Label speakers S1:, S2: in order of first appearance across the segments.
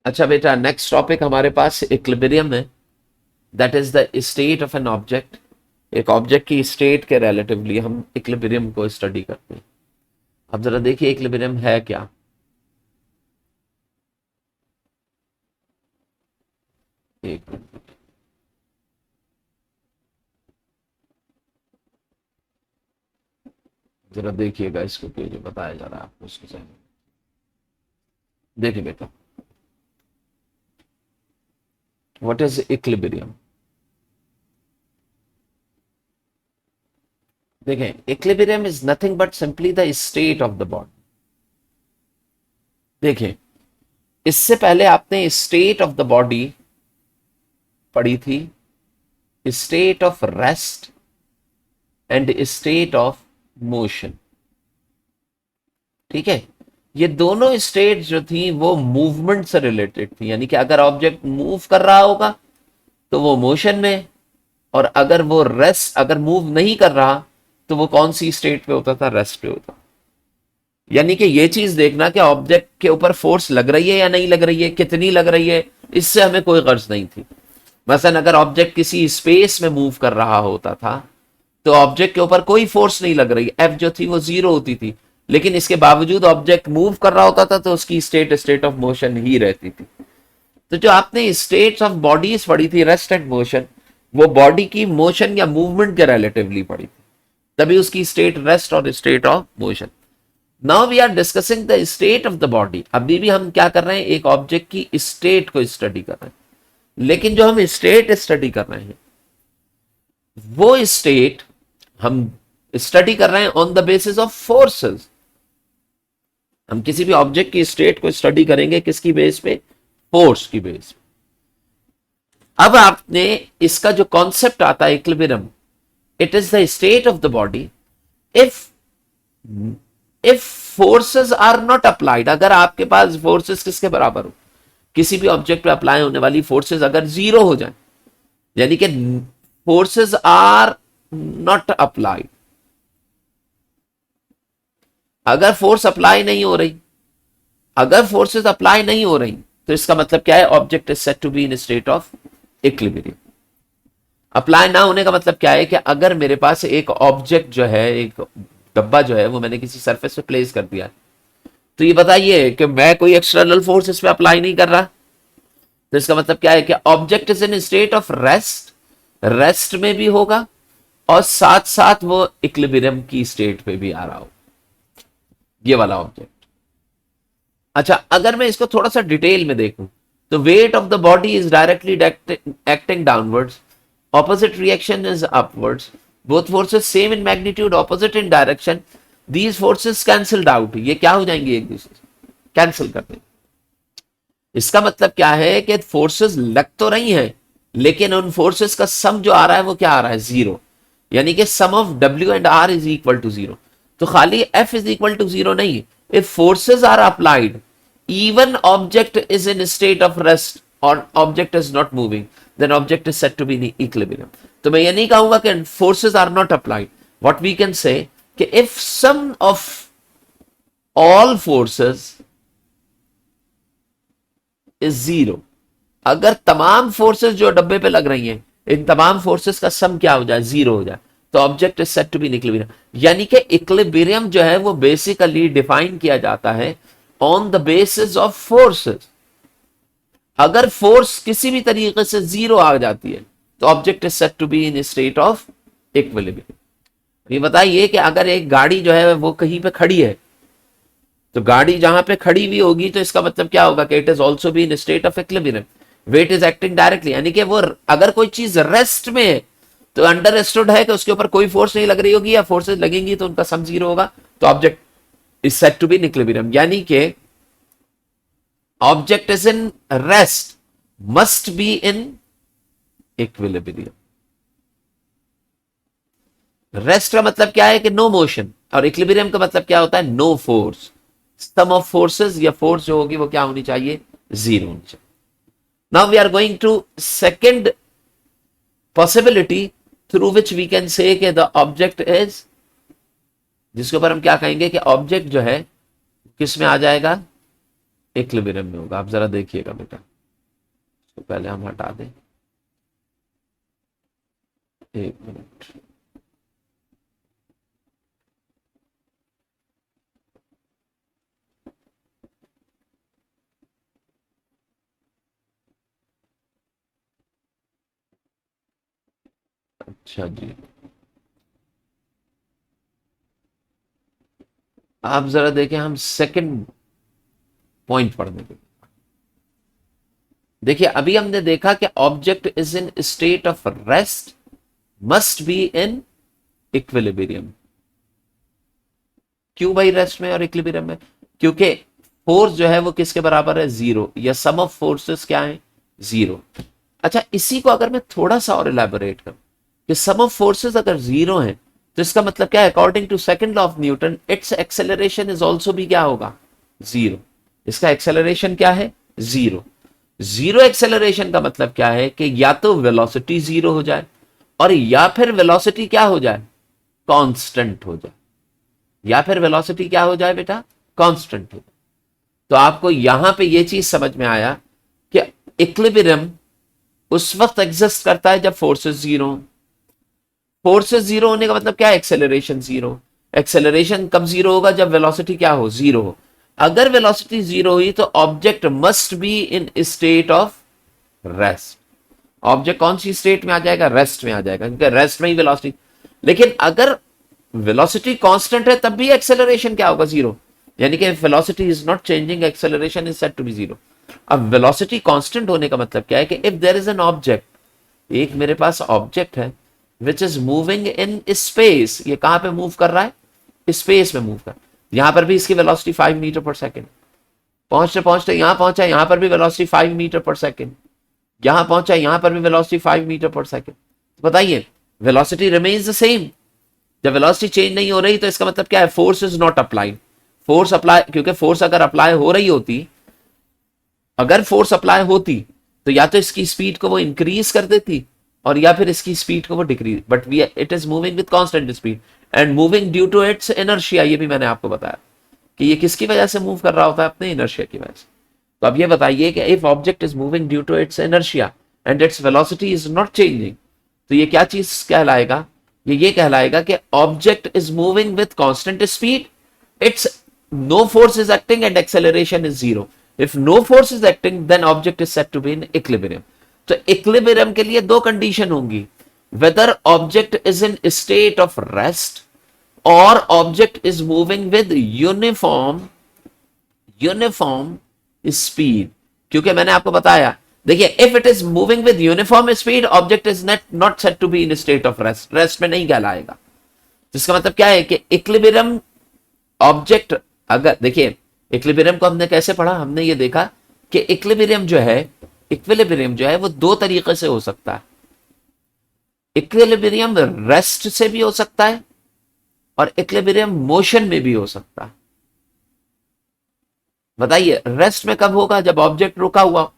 S1: अच्छा बेटा, next topic हमारे पास इक्विलिब्रियम है। That is the state of N object. एक ऑब्जेक्ट की स्टेट के रिलेटिवली हम इक्विलिब्रियम को स्टडी करते हैं। अब जरा देखिए इक्विलिब्रियम है क्या। एक मिनट। जरा देखिएगा इसको कि जो बताया जा रहा है आपको उसको सही। देखिए बेटा, व्हाट इज इक्विलिब्रियम। देखें, equilibrium is nothing but simply the state of the body. देखें, इससे पहले आपने स्टेट ऑफ द बॉडी पढ़ी थी, state of rest and state of motion. ठीक है, ये दोनों स्टेट जो थी वो मूवमेंट से रिलेटेड थी, यानी कि अगर ऑब्जेक्ट मूव कर रहा होगा तो वो मोशन में, और अगर वो रेस्ट, अगर मूव नहीं कर रहा तो वो कौन सी स्टेट पे होता था, रेस्ट पे होता। यानी कि ये चीज देखना कि ऑब्जेक्ट के ऊपर फोर्स लग रही है या नहीं लग रही है, कितनी लग रही है, इससे हमें कोई गर्ज नहीं थी। मसलन अगर ऑब्जेक्ट किसी स्पेस में मूव कर रहा होता था तो ऑब्जेक्ट के ऊपर कोई फोर्स नहीं लग रही, एफ जो थी वो जीरो होती थी, लेकिन इसके बावजूद ऑब्जेक्ट मूव कर रहा होता था तो उसकी स्टेट ऑफ मोशन ही रहती थी। तो जो आपने स्टेट्स ऑफ बॉडीज पढ़ी थी, रेस्ट एंड मोशन, वो बॉडी की मोशन या मूवमेंट के रिलेटिवली पढ़ी थी, तभी उसकी स्टेट रेस्ट और state of motion. Now we are discussing the state of the body. अभी भी हम क्या कर रहे हैं, एक ऑब्जेक्ट की स्टेट को स्टडी कर रहे हैं, लेकिन जो हम स्टेट स्टडी कर रहे हैं वो स्टेट हम स्टडी कर रहे हैं on the basis of forces. हम किसी भी ऑब्जेक्ट की स्टेट को स्टडी करेंगे किसकी बेस पे, फोर्स की बेस पे। अब आपने इसका जो कॉन्सेप्ट आता है equilibrium, it is the state of the body if forces are not applied. अगर आपके पास फोर्सेस किसके बराबर हो, किसी भी ऑब्जेक्ट पे अप्लाई होने वाली फोर्सेस अगर जीरो हो जाए, यानी कि फोर्सेस आर नॉट अप्लाइड, अगर फोर्स अप्लाई नहीं हो रही, अगर फोर्सेस अप्लाई नहीं हो रही तो इसका मतलब क्या है, object is said to be in state of equilibrium. Apply ना होने का मतलब क्या है कि अगर मेरे पास एक ऑब्जेक्ट जो है, एक डब्बा जो है, वो मैंने किसी सरफेस पे प्लेस कर दिया, तो ये बताइए कि मैं कोई एक्सटर्नल फोर्स इस पे अप्लाई नहीं कर रहा, तो इसका मतलब क्या है कि object is in state of rest, rest में भी होगा और साथ साथ वो इक्विलिब्रियम की स्टेट पे भी आ रहा हो, ये वाला ऑब्जेक्ट। अच्छा, अगर मैं इसको थोड़ा सा डिटेल में देखूं तो wait of the body is directly acting downwards, opposite reaction is upwards, both forces same in magnitude, opposite in direction, these forces cancelled out. ये क्या हो जाएंगे, एक दूसरे से कैंसिल कर देंगे। इसका मतलब क्या है कि फोर्सेस लग तो रही हैं, लेकिन उन फोर्सेस का सम जो आ रहा है वो क्या आ रहा है, जीरो। यानी कि sum of W and R is equal to zero. तो खाली F is equal to zero नहीं, if forces are applied even object is in a state of rest or object is not moving, then object is said to be in equilibrium. तो मैं ये नहीं कहूंगा कि forces are not applied. What we can say कि if sum of all forces is zero, अगर तमाम forces जो डब्बे पे लग रही हैं, इन तमाम फोर्सेस का सम क्या हो जाए, जीरो हो जाए, तो object is said to be in equilibrium. यानी कि इक्विलिब्रियम जो है वो बेसिकली डिफाइन किया जाता है on the basis of forces. अगर फोर्स किसी भी तरीके से जीरो आ जाती है तो object is said to be in state of equilibrium. ये बताइए कि अगर एक गाड़ी जो है वो कहीं पे खड़ी है, तो गाड़ी जहां पे खड़ी हुई होगी तो इसका मतलब क्या होगा कि it is also be in state of equilibrium, weight is acting directly. यानी कि वो अगर कोई चीज रेस्ट में है तो अंडरस्टूड है कि उसके ऊपर कोई फोर्स नहीं लग रही होगी, या फोर्सेस लगेंगी तो उनका सम जीरो होगा, तो object is said to be in equilibrium। यानी कि object is in rest must be in equilibrium. Rest का मतलब क्या है कि नो मोशन, और इक्विलिब्रियम का मतलब क्या होता है, no force. Sum of forces या फोर्स जो होगी वो क्या होनी चाहिए, जीरो होनी चाहिए। Now we are going to second possibility through which we can say कि द ऑब्जेक्ट इज, जिसके ऊपर हम क्या कहेंगे कि ऑब्जेक्ट जो है किस में आ जाएगा, इक्विलिब्रियम में होगा। आप जरा देखिएगा बेटा, तो पहले हम हटा दें, एक मिनट। अच्छा जी, आप जरा देखें, हम सेकंड पॉइंट पढ़ने के। देखिए अभी हमने देखा कि object is in state of rest, must be in equilibrium. क्यों भाई रेस्ट में और इक्विलिब्रियम में? क्योंकि फोर्स जो है वो किसके बराबर है? जीरो, या सम ऑफ फोर्सेस क्या है? जीरो। अच्छा, इसी को अगर मैं थोड़ा सा और इलेबोरेट करूं कि सम ऑफ फोर्सेस अगर जीरो है, तो इसका मतलब क्या है? According to second law of Newton, its acceleration is also भी क्या होगा? जीरो। इसका एक्सेलरेशन क्या है? जीरो। जीरो एक्सेलरेशन का मतलब क्या है कि या तो वेलोसिटी जीरो हो जाए, और या फिर वेलोसिटी क्या हो जाए? कांस्टेंट हो जाए। या फिर वेलोसिटी क्या हो जाए बेटा? कांस्टेंट हो जाए। तो आपको यहां पे ये चीज समझ में आया कि इक्विलिब्रियम उस वक्त एग्जिस्ट करता है जब फोर्सेस जीरो। फोर्सेस जीरो होने का मतलब क्या है? Acceleration zero. एक्सेलरेशन कब जीरो होगा? जब वेलोसिटी क्या हो? जीरो हो। अगर वेलोसिटी जीरो हुई तो object must be in state of rest. Object कौन सी स्टेट में आ जाएगा? रेस्ट में आ जाएगा, क्योंकि रेस्ट में ही वेलोसिटी। लेकिन अगर वेलोसिटी कांस्टेंट है तब भी एक्सेलरेशन क्या होगा? जीरो। यानी कि velocity is not changing, acceleration is set to be zero. अब वेलोसिटी कांस्टेंट होने का मतलब क्या है कि if there is an object, एक मेरे पास ऑब्जेक्ट है which is moving in space. ये कहां पे मूव कर रहा है? स्पेस में मूव कर। यहां पर भी इसकी वेलोसिटी 5 मीटर पर सेकेंड। पहुंचते पहुंचते यहां पहुंचा, यहां पर भी वेलोसिटी 5 मीटर पर सेकेंड। यहां पहुंचा, यहां पर भी वेलोसिटी 5 मीटर पर सेकेंड। बताइए, वेलोसिटी रिमेन्स द सेम। जब वेलोसिटी चेंज नहीं हो रही तो इसका मतलब क्या है? Force is not applied. Force apply, क्योंकि फोर्स अगर अप्लाई हो रही होती, अगर फोर्स अप्लाई होती तो या तो इसकी स्पीड को वो इंक्रीज कर देती, और या फिर इसकी स्पीड को वो decrease. But we it is moving with constant speed and moving due to its inertia. ये भी मैंने आपको बताया कि ये किसकी वजह से मूव कर रहा होता है? अपने इनर्शिया की वजह से। तो अब ये बताइए कि if object is moving due to its inertia and its velocity is not changing, तो ये क्या चीज कहलाएगा? ये कहलाएगा कि object is moving with constant speed, its no force is acting and acceleration is zero. If no force is acting then object is said to be in equilibrium. तो equilibrium के लिए दो कंडीशन होंगी, whether object is in state of rest और object is moving with uniform speed. क्योंकि मैंने आपको बताया, देखिए if it is moving with uniform speed, object is not set to be in state of rest, rest में नहीं कहलाएगा। जिसका मतलब क्या है कि इक्विलिब्रियम ऑब्जेक्ट, अगर देखिए इक्विलिब्रियम को हमने कैसे पढ़ा? हमने ये देखा कि इक्विलिब्रियम जो है वो दो तरीके से हो सकता है। इक्विलिब्रियम रेस्ट से भी हो सकता है और इक्विलिब्रियम मोशन में भी हो सकता है। बताइए, रेस्ट में कब होगा? जब ऑब्जेक्ट रुका हुआ।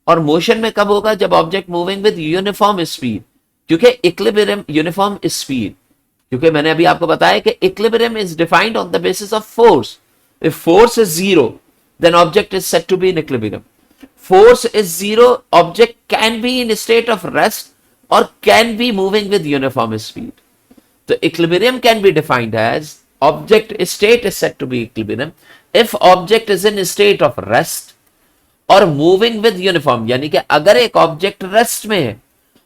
S1: और मोशन में कब होगा? जब object moving with uniform speed. क्योंकि इक्विलिब्रियम यूनिफॉर्म स्पीड, क्योंकि मैंने अभी आपको बताया कि equilibrium is defined on the basis of force. If force is zero then object is said to be in equilibrium. Force is zero, object can be in state of rest और can be moving with uniform speed. तो equilibrium can be defined as object state is said to be equilibrium if object is in state of rest और moving with uniform. यानी कि अगर एक object rest में है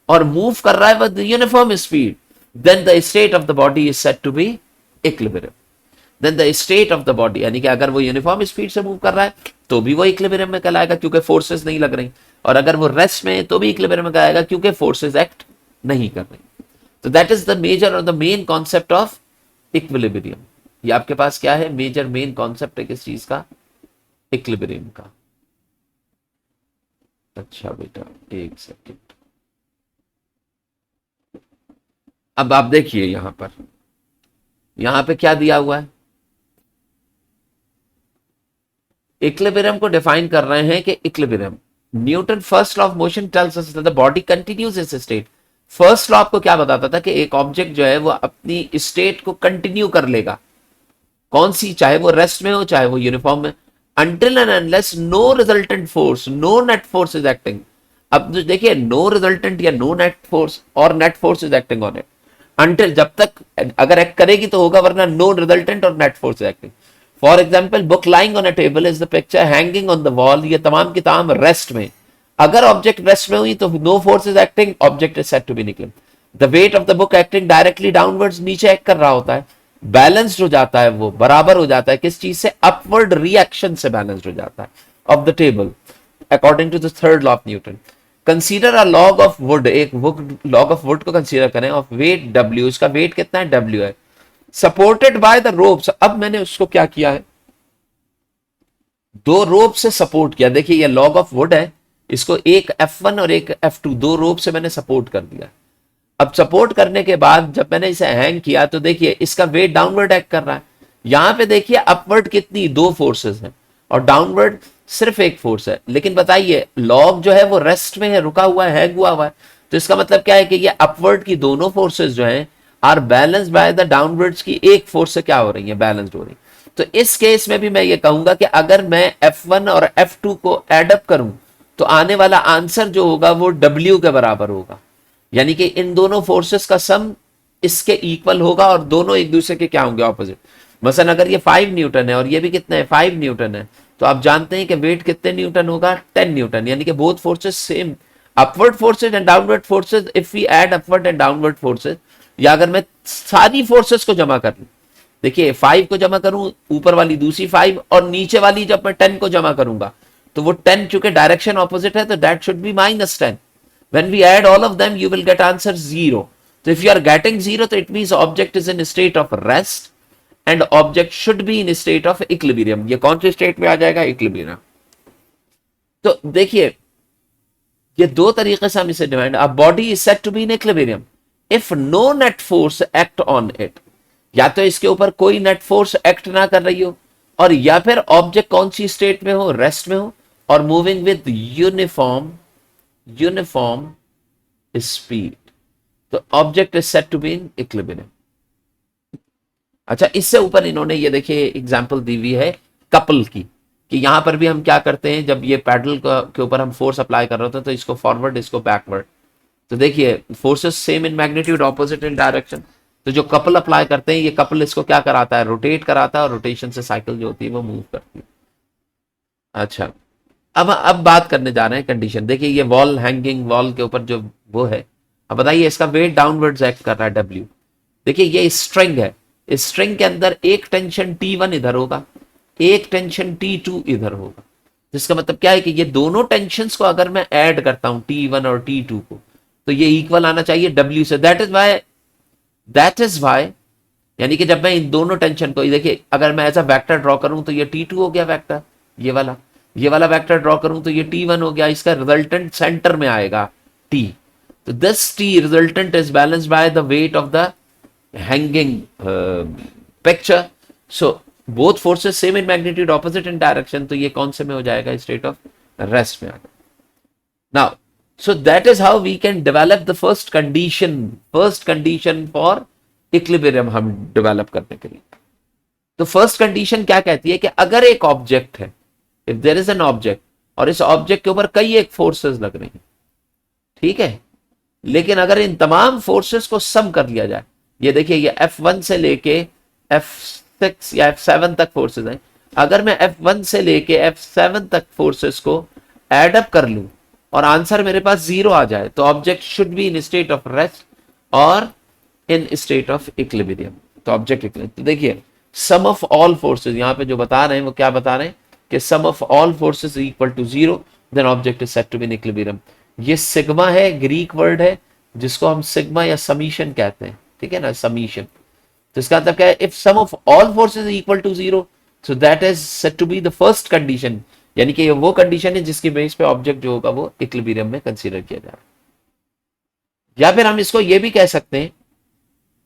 S1: और मूव कर रहा है with uniform speed, then the state of the body is said to be equilibrium. Then the state of the body, यानी कि अगर वो यूनिफॉर्म स्पीड से मूव कर रहा है तो भी वो इक्विलिब्रियम में कहलाएगा, क्योंकि फोर्सेस नहीं लग रही। और अगर वो रेस्ट में है तो भी इक्विलिब्रियम में कहलाएगा, क्योंकि फोर्सेस एक्ट नहीं कर रही। तो दैट इज द मेजर और the main concept of equilibrium. ये आपके पास क्या है? मेजर मेन कॉन्सेप्ट है किस चीज का? इक्विलिब्रियम का। अच्छा बेटा, एक सेकेंड। अब आप देखिए यहां पे क्या दिया हुआ है? इक्विलिब्रियम को डिफाइन कर रहे हैं कि equilibrium, Newton first law of motion tells us that the body continues it's state. First law आपको क्या बताता था? कि एक ऑब्जेक्ट जो है वो अपनी स्टेट को कंटिन्यू कर लेगा। कौन सी? चाहे वो रेस्ट में हो चाहे वो यूनिफॉर्म में। until and unless no resultant force, no net force is acting. अब जो देखिए नो रिजल्टेंट या नो नेट फोर्स और net force is acting on it, until जब तक अगर एक्ट करेगी तो होगा, वरना नो रिजल्टेंट और net force acting. For example book lying on a table is the picture hanging on the wall, ये तमाम की तमाम रेस्ट में. अगर ऑब्जेक्ट रेस्ट में हुई तो no force is acting, object is said to be निकलिंग. The weight of the book acting directly downwards, नीचे एक्ट कर रहा होता है, बैलेंस्ड हो जाता है, वो बराबर हो जाता है किस चीज से, अपवर्ड रिएक्शन से बैलेंस्ड हो जाता है of the table according to the third law of Newton. Consider a log of wood, एक लॉग ऑफ वुड को कंसीडर करें ऑफ वेट डब्ल्यू, इसका वेट कितना है, डब्ल्यू है, सपोर्टेड बाय द रोप्स. अब मैंने उसको क्या किया है, दो रोप से सपोर्ट किया. देखिए ये लॉग ऑफ वुड है, इसको एक F1 और एक F2 दो रोप से मैंने सपोर्ट कर दिया. अब सपोर्ट करने के बाद जब मैंने इसे हैंग किया तो देखिए इसका वेट डाउनवर्ड एक्ट कर रहा है. यहां पे देखिए अपवर्ड कितनी, दो फोर्सेस हैं और डाउनवर्ड सिर्फ एक फोर्स है. लेकिन बताइए लॉग जो है वो रेस्ट में है, रुका हुआ है, हैंग हुआ है. तो इसका मतलब क्या है कि ये अपवर्ड की दोनों फोर्सेस जो हैं are balance by the downwards की एक फोर्स से क्या हो रही है, बैलेंस्ड हो रही. तो इस केस में भी मैं ये कहूंगा कि अगर मैं F1 और F2 को एडअप करूं तो आने वाला आंसर जो होगा वो W के बराबर होगा. यानी कि इन दोनों फोर्सेस का सम इसके इक्वल होगा और दोनों एक दूसरे के क्या होंगे, ऑपोजिट. मसलन अगर ये 5 न्यूटन है और ये भी कितना है, 5 न्यूटन है, तो आप जानते हैं कि वेट कितने न्यूटन होगा, 10 न्यूटन. यानी कि both forces same, upward forces and downward forces. If we add upward and downward forces, या अगर मैं सारी फोर्सेस को जमा कर लूं, देखिए 5 को जमा करूं, ऊपर वाली दूसरी 5 और नीचे वाली जब मैं 10 को जमा करूंगा तो वो 10 चूंकि डायरेक्शन ऑपोजिट है तो that should be -10. When we add all of them, you will get answer 0. So if you are getting 0, तो it means object is in a state of rest and object should be in a state of equilibrium. ये कौन सी state में आ जाएगा, equilibrium. तो देखिए ये दो तरीके से हम इसे divide, a body is said to be in equilibrium if no net force act on it. या तो इसके ऊपर कोई नेट फोर्स एक्ट ना कर रही हो, और या फिर ऑब्जेक्ट कौन सी स्टेट में हो, रेस्ट में हो, और मूविंग विद यूनिफॉर्म स्पीड. तो object is said to be in equilibrium. अच्छा, इससे ऊपर इन्होंने ये देखिए एग्जांपल दी हुई है कपल की, कि यहां पर भी हम क्या करते हैं, जब ये पैडल के ऊपर हम फोर्स अप्लाई कर रहे होते हैं तो इसको फॉरवर्ड, इसको बैकवर्ड. तो देखिए forces same in magnitude, opposite in direction. तो जो कपल अप्लाई करते हैं, ये कपल इसको क्या कराता है, रोटेट कराता है, और रोटेशन से साइकिल जो होती है वो मूव करती है. अच्छा, अब बात करने जा रहे हैं कंडीशन. देखिए ये वॉल, हैंगिंग वॉल के ऊपर जो वो है, अब बताइए इसका वेट डाउनवर्ड्स एक्ट कर रहा है, W. देखिए ये स्ट्रिंग है, इस स्ट्रिंग के अंदर एक टेंशन T1 इधर होगा, एक टेंशन T2 इधर होगा. जिसका मतलब क्या है कि ये दोनों टेंशंस को अगर मैं ऐड करता हूं T1 और T2 को, तो ये इक्वल आना चाहिए W से. दैट इज वाई यानी कि जब मैं इन दोनों टेंशन को, देखिए अगर मैं ऐसा वेक्टर ड्रॉ करूं तो ये T2 हो गया वेक्टर, ये वाला वेक्टर ड्रॉ करूं तो ये T1 हो गया, इसका रिजल्टेंट सेंटर में आएगा T. तो this T resultant is balanced by the weight of the hanging picture. So both forces same in magnitude, opposite in direction. तो ये कौन से में हो जाएगा, स्टेट ऑफ रेस्ट में आ गया. Now so that is how we can develop the first condition for equilibrium हम develop करने के लिए. तो first condition क्या कहती है कि अगर एक ऑब्जेक्ट है, if there is an object, और इस ऑब्जेक्ट के ऊपर कई एक फोर्सेस लग रही हैं, ठीक है, लेकिन अगर इन तमाम फोर्सेस को सम कर लिया जाए, ये देखिए ये F1 से लेके F6 या F7 तक फोर्सेस हैं, अगर मैं F1 से लेके F7 तक फोर्सेस को एडअप कर लूं और आंसर मेरे पास 0 आ जाए, तो object should be in state of rest और इन स्टेट ऑफ इक्विलिब्रियम. तो ऑब्जेक्ट इक्विलिब्रियम. तो देखिए सम ऑफ ऑल फोर्सेस यहां पे जो बता रहे हैं वो क्या बता रहे हैं कि sum of all forces equal to 0, then object is said to be in equilibrium. ये सिग्मा है, ग्रीक वर्ड है जिसको हम सिग्मा या समीशन कहते हैं, ठीक है ना, समीशन. तो इसका मतलब क्या है, if sum of all forces equal to 0, so that is said to be the first condition. यानी कि ये वो कंडीशन है जिसकी बेस पे ऑब्जेक्ट जो होगा वो इक्विलिब्रियम में कंसीडर किया जा रहा है. या फिर हम इसको ये भी कह सकते हैं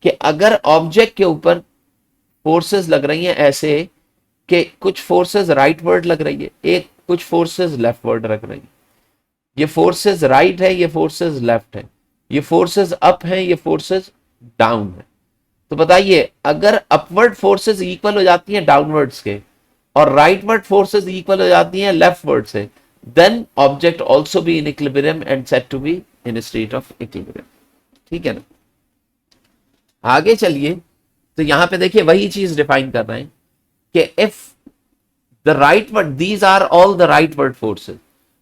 S1: कि अगर ऑब्जेक्ट के ऊपर फोर्सेस लग रही हैं ऐसे कि कुछ फोर्सेस राइटवर्ड लग रही है, एक कुछ फोर्सेस लेफ्टवर्ड लग रही है, ये फोर्सेस राइट है, ये फोर्सेस लेफ्ट है, ये फोर्सेस अप है, ये फोर्सेस डाउन है. तो बताइए अगर अपवर्ड फोर्सेस इक्वल हो जाती हैं डाउनवर्ड्स के, और राइटवर्ड फोर्सेस इक्वल हो जाती हैं लेफ्टवर्ड से, then object also be in equilibrium and said to be in state of equilibrium. ठीक है ना। आगे चलिए, तो यहां पे देखिए वही चीज डिफाइन कर रहे हैं कि if the rightward, these are all the rightward forces,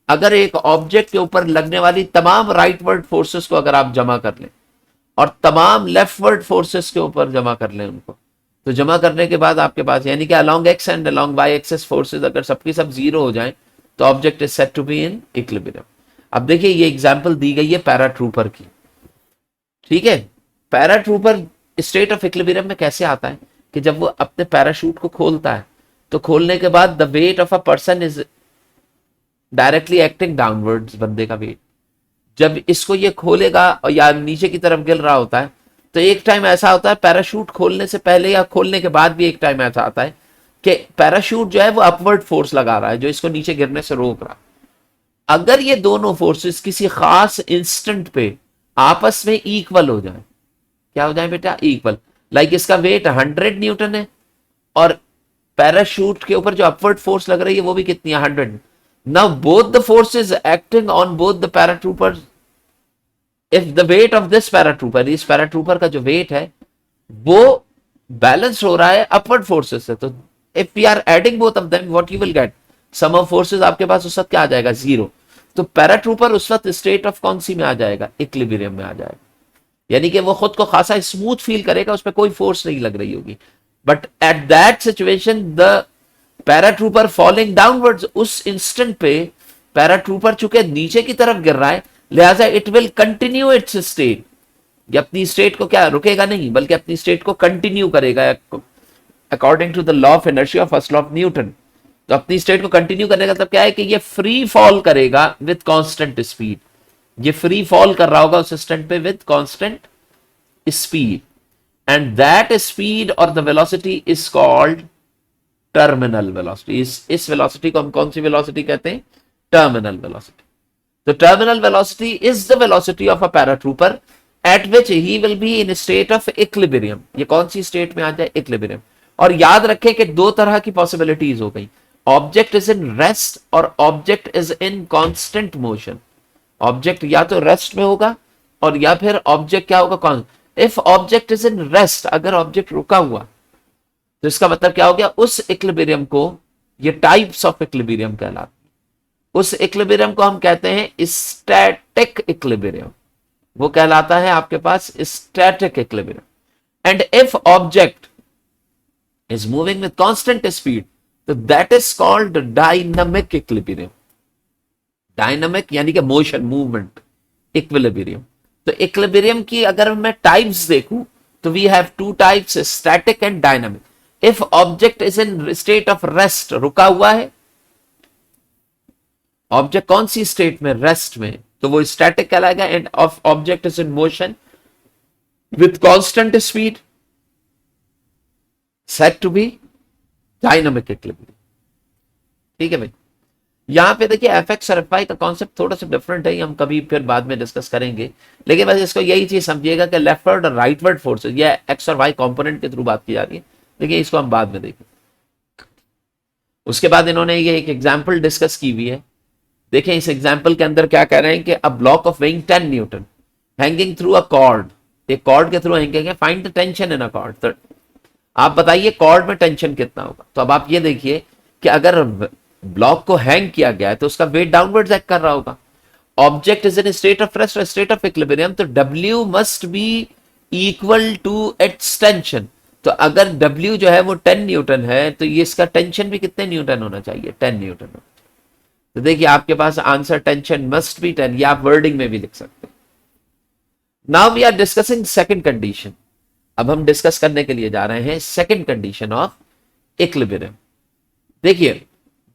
S1: अगर एक ऑब्जेक्ट के ऊपर लगने वाली तमाम राइटवर्ड फोर्सेस को अगर आप जमा कर लें और तमाम लेफ्टवर्ड फोर्सेस के ऊपर जमा कर लें उनको, तो जमा करने के बाद आपके पास यानी कि along X and along Y axis forces अगर सबकी सब जीरो हो जाएं तो object is said to be in equilibrium. अब देखिए ये एग्जांपल दी गई है पैराट्रूपर की। ठीक है, पैराट्रूपर स्टेट ऑफ इक्विलिब्रियम में कैसे आता है कि जब वो अपने पैराशूट को खोलता है तो खोलने के बाद the weight of a person is directly acting downwards, बंदे का वेट जब इसको ये खोलेगा और या नीचे की तरफ गिर रहा होता है, तो एक टाइम ऐसा होता है पैराशूट खोलने से पहले या खोलने के बाद भी एक टाइम ऐसा आता है कि पैराशूट जो है वो अपवर्ड फोर्स लगा रहा है जो इसको नीचे गिरने से रोक रहा है। अगर ये दोनों फोर्सेस किसी खास इंस्टेंट पे आपस में इक्वल हो जाए, क्या हो जाए बेटा, इक्वल, लाइक इसका वेट 100 न्यूटन है और पैराशूट के ऊपर जो अपवर्ड फोर्स लग रही है वो भी कितनी है, 100। Now both the forces acting on both the paratroopers, if the weight of this paratrooper, इस पैराट्रूपर का जो वेट है वो बैलेंस हो रहा है अपवर्ड फोर्सेस से, तो if we are adding both of them what you will get, sum of forces आपके पास उस वक्त क्या आ जाएगा, 0। तो पैराट्रूपर उस वक्त स्टेट ऑफ कौन सी में आ जाएगा, इक्विलिब्रियम में आ जाएगा, यानी कि वो खुद को खासा स्मूथ फील करेगा, उस पर कोई फोर्स नहीं लग रही होगी। But at that situation the paratrooper falling downwards, उस इंस्टेंट पे पैराट्रूपर चूंकि नीचे की तरफ गिर रहा है लिहाजा it will continue its state, ये अपनी स्टेट को क्या रुकेगा नहीं बल्कि अपनी स्टेट को कंटिन्यू करेगा according to the law of inertia, first law of Newton. तो अपनी स्टेट को कंटिन्यू करने का मतलब क्या है कि ये फ्री फॉल करेगा विद कांस्टेंट स्पीड, ये फ्री फॉल कर रहा होगा उस इंस्टेंट पे with constant speed, and that speed और the velocity is called terminal velocity. इस वेलोसिटी को हम कौन सी वेलोसिटी कहते हैं, टर्मिनल वेलोसिटी। तो terminal velocity is the velocity of a paratrooper at which he will be in state of equilibrium. ये कौन सी स्टेट में आ जाए, इक्विलिब्रियम। और याद रखें कि दो तरह की पॉसिबिलिटीज हो गई, ऑब्जेक्ट इज इन रेस्ट और object is in constant motion. Object या तो रेस्ट में होगा और या फिर ऑब्जेक्ट क्या होगा, कौन, if object is in rest, अगर ऑब्जेक्ट रुका हुआ तो इसका मतलब क्या हो गया, उस इक्विलिब्रियम को, ये टाइप्स ऑफ इक्विलिब्रियम कहलाते हैं, उस इक्विलिब्रियम को हम कहते हैं स्टैटिक इक्विलिब्रियम, वो कहलाता है आपके पास static equilibrium. And if object is moving with constant speed तो that is called dynamic equilibrium. Dynamic यानी कि मोशन, मूवमेंट, इक्विलिब्रियम। तो इक्विलिब्रियम की अगर मैं टाइप्स देखूं तो we have two types, static and dynamic. If object is in state of rest, रुका हुआ है ऑब्जेक्ट, कौन सी स्टेट में, रेस्ट में, तो वो स्टैटिक कहलाएगा। And of object is in motion with constant speed, said to be dynamic equilibrium. ठीक है भाई, यहां पे देखिए एफ एक्स और एफ वाई का कॉन्सेप्ट थोड़ा सा डिफरेंट है, हम कभी फिर बाद में डिस्कस करेंगे, लेकिन बस इसको यही चीज समझिएगा कि लेफ्टवर्ड और राइटवर्ड फोर्सेस, ये एक्स और वाई कंपोनेंट के थ्रू बात की जा रही है, देखिए इसको हम बाद में देखें। उसके बाद इन्होंने ये एक एग्जाम्पल डिस्कस की हुई है, देखिए इस एग्जाम्पल के अंदर क्या कह रहे हैं कि a block of weighing 10 Newton hanging through a cord, एक कॉर्ड के थ्रू हैंगिंग है, find the tension in a cord. तो आप बताइए कॉर्ड में टेंशन कितना होगा। तो अब आप ये देखिए कि अगर ब्लॉक को हैंग किया गया है तो उसका वेट डाउनवर्ड्स एक्ट कर रहा होगा, object is in state of rest और स्टेट ऑफ इक्विलिब्रियम, तो W must be equal to its tension. तो अगर W जो है वो 10 न्यूटन है तो ये इसका टेंशन भी कितने न्यूटन होना चाहिए, 10 न्यूटन होना चाहिए। तो देखिए आपके पास आंसर टेंशन मस्ट बी 10, या आप वर्डिंग में भी लिख सकते हैं। Now we are discussing second condition, अब हम डिस्कस करने के लिए जा रहे हैं सेकंड कंडीशन ऑफ इक्विलिब्रियम। देखिए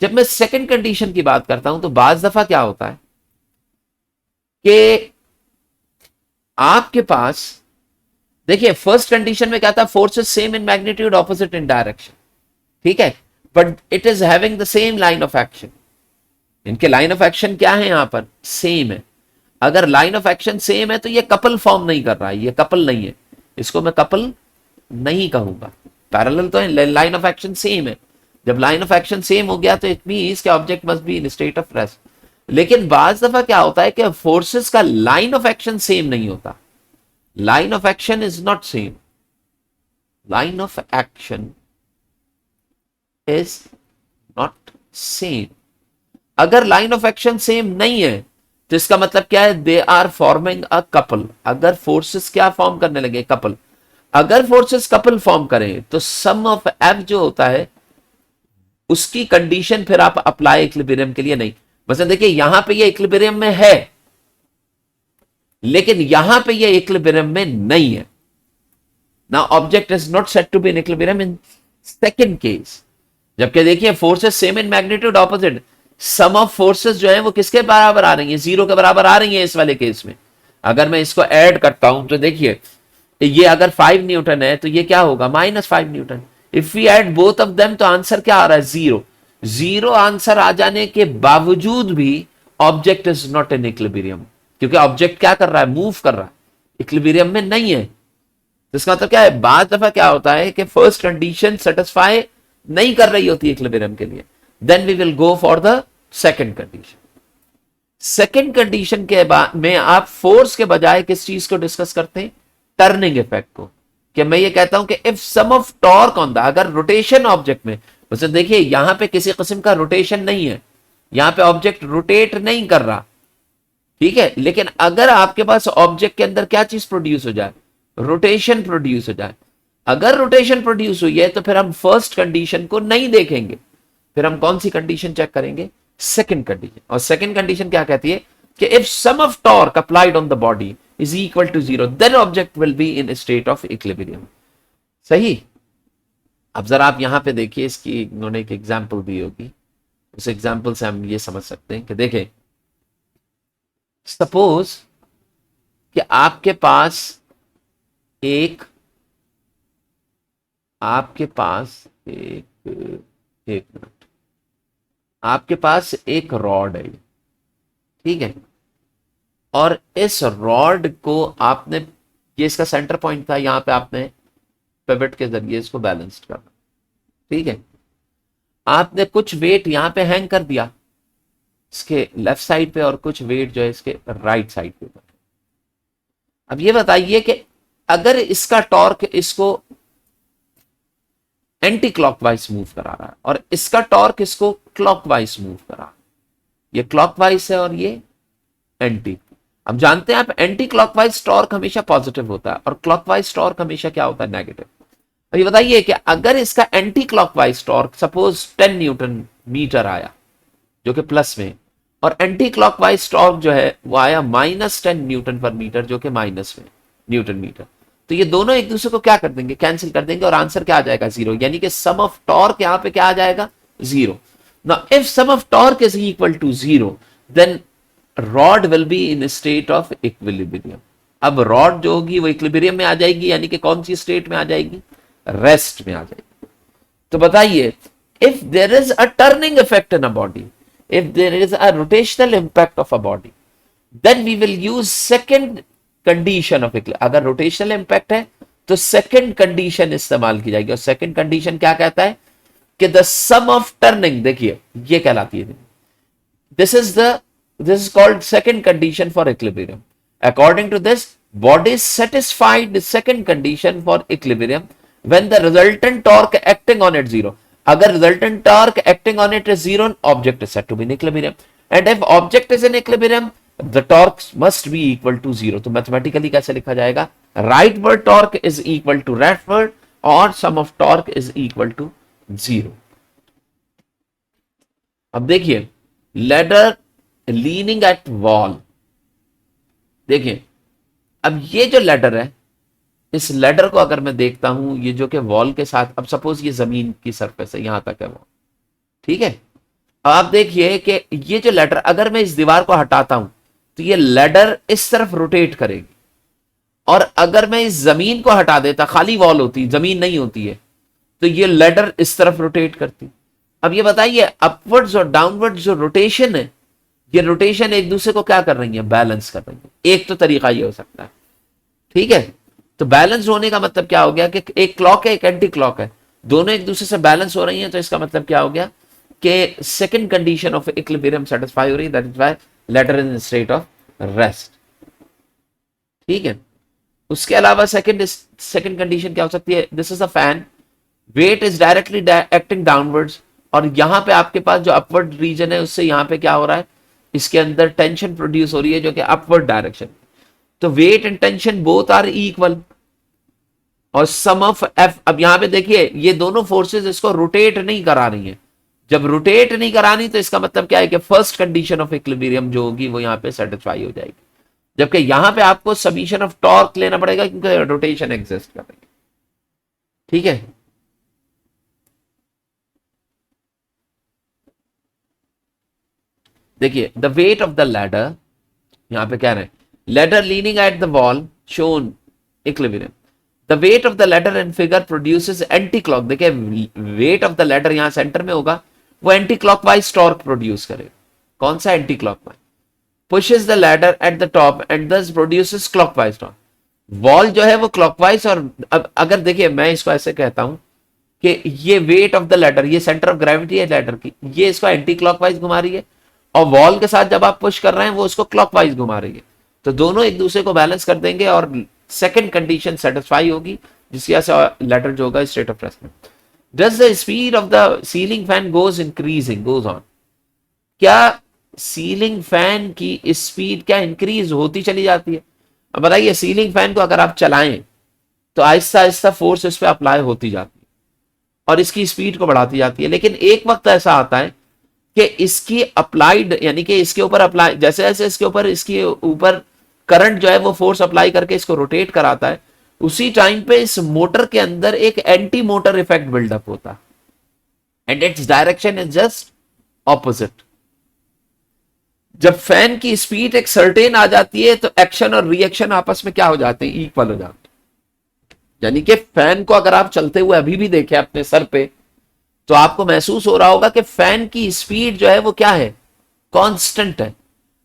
S1: जब मैं सेकंड कंडीशन की बात करता हूं तो बाज दफा क्या होता है कि आपके पास, देखिए फर्स्ट कंडीशन में क्या था, forces same in magnitude opposite in direction, ठीक है, but it is having the same line of action. इनके लाइन ऑफ एक्शन क्या है, यहां पर सेम है। अगर लाइन ऑफ एक्शन सेम है तो ये कपल फॉर्म नहीं कर रहा है, ये कपल नहीं है, इसको मैं कपल नहीं कहूंगा, पैरेलल तो है, लाइन ऑफ एक्शन सेम है, जब लाइन ऑफ एक्शन सेम हो गया तो इट मींस कि object must be in state of rest. लेकिन बाज दफा क्या होता है कि फोर्सेस का लाइन ऑफ एक्शन सेम नहीं होता। Line of action is not same, line of action is not same. अगर लाइन ऑफ एक्शन सेम नहीं है तो इसका मतलब क्या है, they are forming a couple. अगर फोर्सेस क्या फॉर्म करने लगे, कपल। अगर फोर्सेस कपल फॉर्म करें तो सम ऑफ एफ जो होता है उसकी कंडीशन फिर आप अप्लाई इक्विलिब्रियम के लिए नहीं। मतलब देखिए यहां पे ये इक्विलिब्रियम में है लेकिन यहां पे ये इक्विलिब्रियम में नहीं है। Now object is not set to be in equilibrium in second case. जबकि देखिए forces same in magnitude opposite, sum of forces जो है वो किसके बराबर आ रही है, 0 के बराबर आ रही है इस वाले केस में। अगर मैं इसको ऐड करता हूं तो देखिए ये अगर 5 न्यूटन है तो ये क्या होगा, -5 newton. If we add both of them तो आंसर क्या आ रहा है, 0। 0 आंसर आ जाने के बावजूद भी object is not in equilibrium, क्योंकि ऑब्जेक्ट क्या कर रहा है, मूव कर रहा है, इक्विलिब्रियम में नहीं है। तो इसका मतलब क्या है, बाद दफा क्या होता है कि फर्स्ट कंडीशन सेटिस्फाई नहीं कर रही होती इक्विलिब्रियम के लिए, then we will go for the second condition. Second condition के बाद में आप फोर्स के बजाय किस चीज को डिस्कस करते हैं, टर्निंग इफेक्ट को। कि मैं ये कहता हूं कि if sum of torque on the, अगर रोटेशन ऑब्जेक्ट में, वैसे देखिए यहां पे किसी किस्म का रोटेशन नहीं है, यहां पे ऑब्जेक्ट रोटेट नहीं कर रहा, ठीक है। लेकिन अगर आपके पास ऑब्जेक्ट के अंदर क्या चीज प्रोड्यूस हो जाए, रोटेशन प्रोड्यूस हो जाए, अगर रोटेशन प्रोड्यूस हुई है तो फिर हम फर्स्ट कंडीशन को नहीं देखेंगे, फिर हम कौन सी कंडीशन चेक करेंगे, सेकंड कंडीशन। और सेकंड कंडीशन क्या कहती है कि if sum of torque applied on the body is equal to 0 then object will be in state of equilibrium. सही। अब जरा आप यहां पे देखिए, इसकी इन्होंने एक एग्जांपल दी होगी, उस एग्जांपल से हम ये समझ सकते हैं कि देखें सपोज कि आपके पास एक मिनट, आपके पास एक रॉड है, ठीक है। और इस रॉड को आपने, ये इसका सेंटर पॉइंट था, यहां पे आपने पिवट के जरिए इसको बैलेंस्ड करना, ठीक है। आपने कुछ वेट यहां पे हैंग कर दिया इसके लेफ्ट साइड पे और कुछ वेट जो है इसके राइट साइड पे। अब ये बताइए कि अगर इसका टॉर्क इसको एंटी क्लॉकवाइज मूव करा रहा है और इसका टॉर्क इसको क्लॉकवाइज मूव करा, ये क्लॉकवाइज है और ये एंटी। अब जानते हैं आप एंटी क्लॉकवाइज टॉर्क हमेशा पॉजिटिव होता है और क्लॉकवाइज टॉर्क हमेशा क्या होता है, नेगेटिव। अब ये बताइए कि अगर इसका anti clockwise torque suppose 10 newton metre आया जो कि प्लस में, और एंटी क्लॉकवाइज टॉर्क जो है वो आया -10 न्यूटन पर मीटर जो कि माइनस में न्यूटन मीटर, तो ये दोनों एक दूसरे को क्या कर देंगे, कैंसिल कर देंगे और आंसर क्या आ जाएगा, 0। यानी कि सम ऑफ टॉर्क यहां पे क्या आ जाएगा, 0। Now if sum of torque is equal to 0 then rod will be in state of equilibrium. अब रॉड जो होगी वो इक्विलिब्रियम में आ जाएगी, यानी कि कौन सी स्टेट में आ जाएगी, रेस्ट में आ जाएगी। तो बताइए if there is a turning effect in a body, if there is a rotational impact of a body, then we will use second condition of equilibrium. अगर रोटेशनल इंपैक्ट है तो सेकंड कंडीशन इस्तेमाल की जाएगी, और सेकंड कंडीशन क्या कहता है कि द सम ऑफ टर्निंग, देखिए ये कहलाती है, this is called second condition for equilibrium. According to this, bodies satisfied the second condition for equilibrium when the resultant torque acting on it 0. अगर resultant torque acting on it is 0, object is said to be in equilibrium. And if object is in equilibrium, the torque must be equal to 0. तो mathematically कैसे लिखा जाएगा, rightward torque is equal to leftward और sum of torque is equal to 0. अब देखिए ladder leaning eight wall, देखिए अब ये जो लैडर है, इस लैडर को अगर मैं देखता हूं ये जो कि वॉल के साथ, अब सपोज ये जमीन की सरफेस है, यहां तक है वो, ठीक है। अब आप देखिए कि ये जो लैडर, अगर मैं इस दीवार को हटाता हूं तो ये लैडर इस तरफ रोटेट करेगी, और अगर मैं इस जमीन को हटा देता, खाली वॉल होती, जमीन नहीं होती है, तो ये लैडर इस तरफ रोटेट करती। अब ये बताइए अपवर्ड्स और डाउनवर्ड्स जो रोटेशन है, ये रोटेशन एक दूसरे को क्या कर रही है, बैलेंस कर रही है। एक तो तरीका ये हो सकता है, ठीक है। तो बैलेंस होने का मतलब क्या हो गया कि एक क्लॉक है एक एंटी क्लॉक है, दोनों एक दूसरे से बैलेंस हो रही हैं, तो इसका मतलब क्या हो गया कि second condition of equilibrium satisfy हो रही है, that is why later in state of rest. ठीक है, उसके अलावा सेकंड कंडीशन क्या हो सकती है, this is a fan, weight is directly acting downwards, और यहां पे आपके पास जो अपवर्ड रीजन है उससे यहां पे क्या हो रहा है, इसके अंदर टेंशन प्रोड्यूस हो रही है जो कि अपवर्ड डायरेक्शन। तो weight and tension both are equal, और सम ऑफ एफ, अब यहां पे देखिए ये दोनों फोर्सेस इसको रोटेट नहीं करा रही हैं। जब रोटेट नहीं करानी तो इसका मतलब क्या है कि फर्स्ट कंडीशन ऑफ इक्विलिब्रियम जो होगी वो यहां पे सेटिस्फाई हो जाएगी, जबकि यहां पे आपको सबमिशन ऑफ टॉर्क लेना पड़ेगा क्योंकि रोटेशन एग्जिस्ट कर रही है। ठीक है, देखिए the weight of the ladder, यहां पे क्या है, ladder leaning at the wall shown equilibrium, the weight of the ladder in figure produces anti clock, देखिए वेट ऑफ द लैडर यहां सेंटर में होगा, वो एंटी क्लॉकवाइज टॉर्क प्रोड्यूस करेगा। कौन सा anti clockwise, pushes the ladder at the top and thus produces clockwise torque। Wall जो है वो क्लॉकवाइज, और अब अगर देखिए मैं इसको ऐसे कहता हूं कि ये वेट ऑफ द लैडर, ये सेंटर ऑफ ग्रेविटी है लैडर की, ये इसको एंटी क्लॉकवाइज घुमा रही है, और वॉल के साथ जब आप पुश कर रहे हैं वो उसको क्लॉकवाइज घुमा रही है, तो दोनों एक दूसरे को बैलेंस कर देंगे और सेकंड कंडीशन सेटिस्फाई होगी, जिसकी वजह से लैडर जो होगा स्टेट ऑफ रेस्ट में। Does the speed of the ceiling fan goes increasing goes on, क्या सीलिंग फैन की स्पीड क्या इंक्रीज होती चली जाती है। अब बताइए सीलिंग फैन को अगर आप चलाएं तो आहिस्ता आहिस्ता फोर्स इस पर अप्लाई होती जाती है और इसकी स्पीड को बढ़ाती जाती है, लेकिन एक वक्त ऐसा आता है कि इसकी अप्लाइड, यानी कि इसके ऊपर अप्लाई, जैसे जैसे इसके ऊपर करंट जो है वो फोर्स अप्लाई करके इसको रोटेट कराता है, उसी टाइम पे इस मोटर के अंदर एक एंटी मोटर इफेक्ट बिल्डअप होता है, and its direction is just opposite. जब फैन की स्पीड एक सर्टेन आ जाती है तो एक्शन और रिएक्शन आपस में क्या हो जाते हैं, इक्वल हो जाते हैं। यानी कि फैन को अगर आप चलते हुए अभी भी देखें अपने सर पे, तो आपको महसूस हो रहा होगा कि फैन की स्पीड जो है वो क्या है, कांस्टेंट है।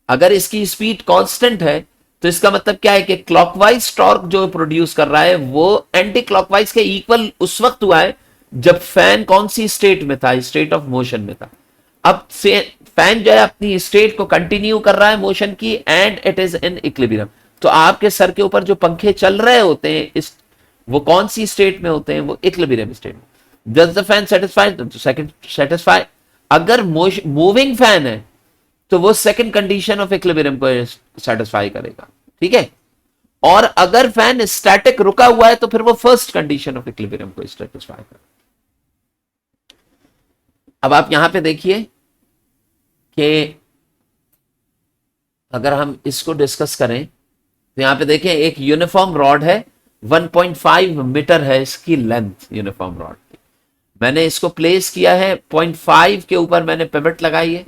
S1: अगर इसकी स्पीड कांस्टेंट है तो इसका मतलब क्या है कि क्लॉकवाइज टॉर्क जो प्रोड्यूस कर रहा है वो एंटी क्लॉकवाइज के इक्वल उस वक्त हुआ है जब फैन कौन सी स्टेट में था, स्टेट ऑफ मोशन में था। अब से फैन जो है अपनी स्टेट को कंटिन्यू कर रहा है मोशन की, and it is in equilibrium. तो आपके सर के ऊपर जो पंखे चल रहे होते हैं इस, वो कौन सी स्टेट में होते हैं, वो इक्विलिब्रियम स्टेट में। Does the fan satisfy, second satisfy. अगर मूविंग फैन है तो वो सेकंड कंडीशन ऑफ इक्विलिब्रियम को सेटिस्फाई करेगा, ठीक है। और अगर फैन स्टैटिक रुका हुआ है तो फिर वो फर्स्ट कंडीशन ऑफ इक्विलिब्रियम को सेटिस्फाई करेगा। अब आप यहां पे देखिए कि अगर हम इसको डिस्कस करें तो यहां पे देखें एक यूनिफॉर्म रॉड है, 1.5 मीटर है इसकी लेंथ यूनिफॉर्म रॉड की। मैंने इसको प्लेस किया है 0.5 के ऊपर, मैंने पिवट लगाई है,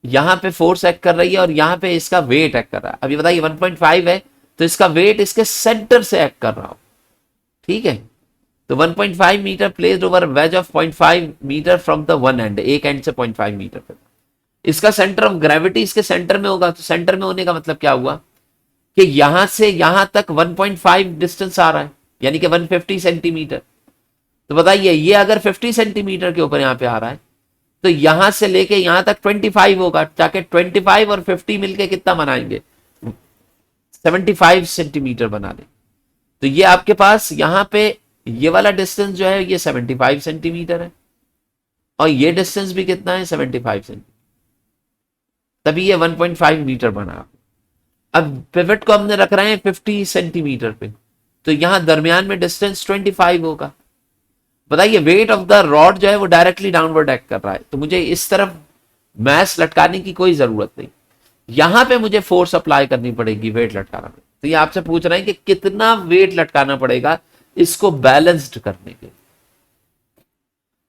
S1: यहां पे फोर्स एक्ट कर रही है और यहां पे इसका वेट एक्ट कर रहा है। अभी बताइए 1.5 है तो इसका वेट इसके सेंटर से एक्ट कर रहा हो, ठीक है। तो 1.5 metre placed over wedge of 0.5 metre from the one end, एक एंड से 0.5 मीटर पे। इसका सेंटर ऑफ ग्रेविटी इसके सेंटर में होगा, तो सेंटर में होने का मतलब क्या हुआ कि यहां से यहां तक 1.5 डिस्टेंस आ रहा है, यानी कि 150 सेंटीमीटर। तो बताइए ये अगर 50 सेंटीमीटर के ऊपर यहां पे आ रहा है तो यहां से लेके यहां तक 25 होगा, ताकि 25 और 50 मिलके कितना बनाएंगे, 75 सेंटीमीटर बना ले। तो ये आपके पास यहां पे ये वाला डिस्टेंस जो है ये 75 सेंटीमीटर है और ये डिस्टेंस भी कितना है, 75 सेंटीमीटर, तभी ये 1.5 मीटर बना। अब पिवट को हमने रख रहे हैं 50 सेंटीमीटर पे, तो यहां दरमियान में डिस्टेंस 25 होगा। बताइए वेट ऑफ द रॉड जो है वो डायरेक्टली डाउनवर्ड एक्ट कर रहा है, तो मुझे इस तरफ मैस लटकाने की कोई जरूरत नहीं, यहां पे मुझे फोर्स अप्लाई करनी पड़ेगी वेट लटकाना में। तो ये आपसे पूछ रहे हैं कि कितना वेट लटकाना पड़ेगा इसको बैलेंस्ड करने के।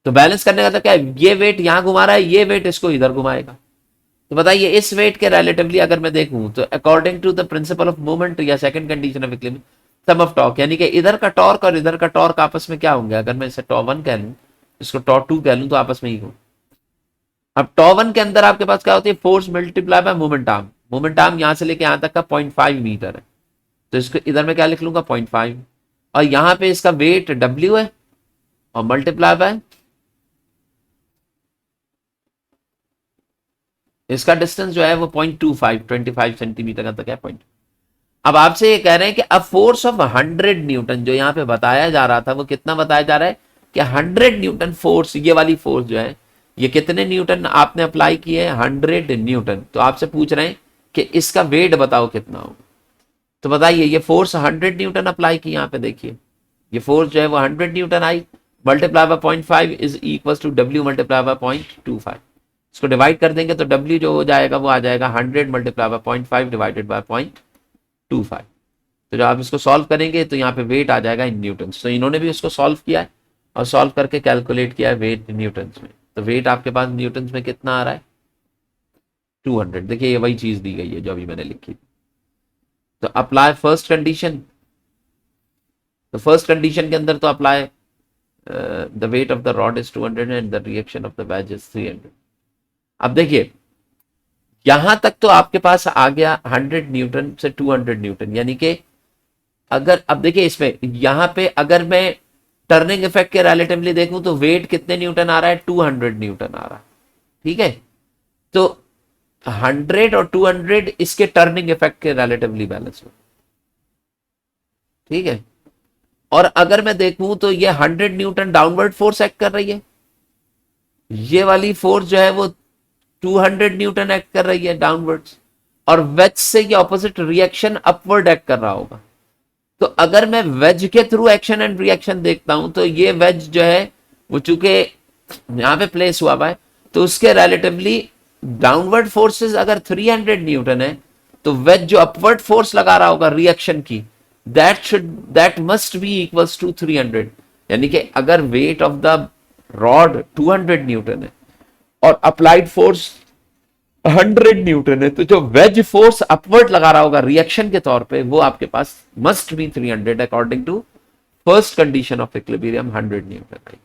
S1: तो बैलेंस करने का तो क्या है, ये वेट यहां घुमा रहा है, ये वेट इसको इधर घुमाएगा। तो बताइए इस वेट के रिलेटिवली अगर मैं देखूं तो according to the principle of movement या second condition of equilibrium, sum of torque, यानी कि इधर का टॉर्क और इधर का टॉर्क आपस में क्या होंगे, अगर मैं इसे टॉ 1 कह लूं, इसको टॉ 2 कह लूं, तो आपस में ही हो। अब टॉ 1 के अंदर आपके पास क्या होती है, force multiply by moment arm. Moment arm यहां से लेके यहां तक का 0.5 मीटर है, तो इसको इधर में क्या लिख लूंगा 0.5, और यहां पे इसका वेट W है, और मल्टीप्लाई बाय इसका डिस्टेंस जो है वो 0.25 सेंटीमीटर का तक है पॉइंट। अब आपसे ये कह रहे हैं कि अब फोर्स ऑफ 100 न्यूटन जो यहाँ पे बताया जा रहा था वो कितना बताया जा रहा है कि 100 न्यूटन फोर्स, ये वाली फोर्स जो है ये कितने न्यूटन आपने अप्लाई किए हैं, 100 न्यूटन। तो आपसे पूछ रहे हैं कि इसका वेट बताओ कितना हो। तो बताइए ये फोर्स 100 न्यूटन अप्लाई की, यहाँ पे देखिए ये फोर्स जो है वो 100 न्यूटन आई, multiply by 0.5 is equal to W multiply by 0.25। इसको डिवाइड कर देंगे तो W जो हो जाएगा वो आ जाएगा 100 मल्टीप्लाई बाय 0.5 डिवाइडेड बाय 0.25। तो जब आप इसको सॉल्व करेंगे तो यहाँ पे वेट आ जाएगा इन न्यूटन। तो इन्होंने भी इसको सॉल्व किया है और सॉल्व करके कैलकुलेट किया है वेट न्यूटन में। तो वेट आपके पास न्यूटन में कितना आ रहा है, 200। देखिए ये वही चीज दी गई है जो अभी मैंने लिखी। तो अप्लाई फर्स्ट कंडीशन, तो फर्स्ट कंडीशन के अंदर तो apply the weight of the rod is 200 and the reaction of the ways is 300। अब देखिए यहां तक तो आपके पास आ गया 100 न्यूटन से 200 न्यूटन, यानी कि अगर अब देखिए इसमें यहां पे अगर मैं टर्निंग इफेक्ट के रिलेटिवली देखूं तो वेट कितने न्यूटन आ रहा है, 200 न्यूटन आ रहा है। ठीक है, तो 100 और 200 इसके टर्निंग इफेक्ट के रिलेटिवली बैलेंस हो। ठीक है, और अगर मैं देखूं तो ये 100 न्यूटन डाउनवर्ड फोर्स एक्ट कर रही है, ये वाली फोर्स जो है वो 200 न्यूटन एक्ट कर रही है डाउनवर्ड्स, और वेज से ये ऑपोजिट रिएक्शन अपवर्ड एक्ट कर रहा होगा। तो अगर मैं वेज के थ्रू एक्शन एंड रिएक्शन देखता हूं तो ये वेज जो है वो चूंकि यहां पे प्लेस हुआ है तो उसके रिलेटिवली डाउनवर्ड फोर्सेस अगर 300 न्यूटन है तो वेज जो अपवर्ड फोर्स लगा रहा होगा रिएक्शन की that must be equals to 300। यानी कि अगर weight of the rod 200 newton है और अप्लाइड फोर्स 100 न्यूटन है तो जो वेज फोर्स अपवर्ड लगा रहा होगा रिएक्शन के तौर पे वो आपके पास must be 300 according to first condition of equilibrium 100 Newton.